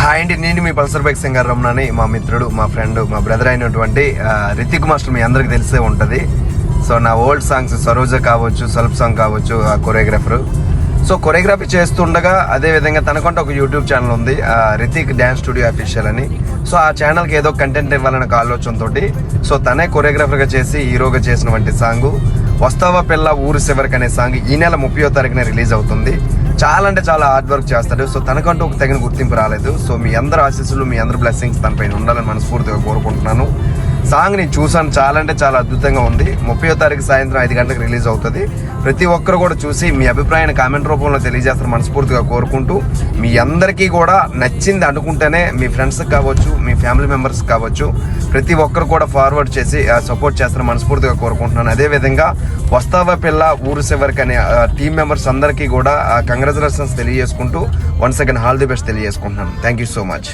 Hi అండి, నేను మీ Pulsar bike singer రమణని. మా మిత్రుడు, మా ఫ్రెండ్, మా బ్రదర్ అయినటువంటి రితిక్ మాస్టర్ మీ అందరికి తెలిసే ఉంటుంది. సో నా ఓల్డ్ సాంగ్స్ సరోజ కావచ్చు, సల్ప్ సాంగ్ కావచ్చు, ఆ కొరియోగ్రాఫరు. సో కొరియోగ్రఫీ చేస్తుండగా అదేవిధంగా తనకంటే ఒక యూట్యూబ్ ఛానల్ ఉంది, రితిక్ డ్యాన్స్ స్టూడియో అఫీషియల్ అని. సో ఆ ఛానల్కి ఏదో కంటెంట్ ఇవ్వాలనే ఆలోచనతో సో తనే కొరియోగ్రాఫర్గా చేసి హీరోగా చేసినటువంటి సాంగు వస్తావా పిల్ల ఊరు చివరికి అనే సాంగ్ ఈ నెల 30వ తారీఖున రిలీజ్ అవుతుంది. చాలా అంటే చాలా హార్డ్ వర్క్ చేస్తాడు. సో తనకంటూ ఒక తగిన గుర్తింపు రాలేదు. సో మీ అందరి ఆశీస్సులు, మీ అందరి బ్లెస్సింగ్స్ తనపైన ఉండాలని మనస్ఫూర్తిగా కోరుకుంటున్నాను. సాంగ్ నేను చూసాను, చాలా అంటే చాలా అద్భుతంగా ఉంది. 30వ తారీఖు సాయంత్రం 5 గంటలకు రిలీజ్ అవుతుంది. ప్రతి ఒక్కరు కూడా చూసి మీ అభిప్రాయాన్ని కామెంట్ రూపంలో తెలియజేస్తారు మనస్ఫూర్తిగా కోరుకుంటూ, మీ అందరికీ కూడా నచ్చింది అనుకుంటేనే మీ ఫ్రెండ్స్కి కావచ్చు, మీ ఫ్యామిలీ మెంబర్స్కి కావచ్చు, ప్రతి ఒక్కరు కూడా ఫార్వర్డ్ చేసి సపోర్ట్ చేస్తారని మనస్ఫూర్తిగా కోరుకుంటున్నాను. అదేవిధంగా వస్తావా పిల్ల ఊరు చివరికి అనే టీమ్ మెంబర్స్ అందరికీ కూడా కంగ్రాచులేషన్స్ తెలియజేసుకుంటూ once again all the best తెలియజేసుకుంటున్నాను. Thank you so much.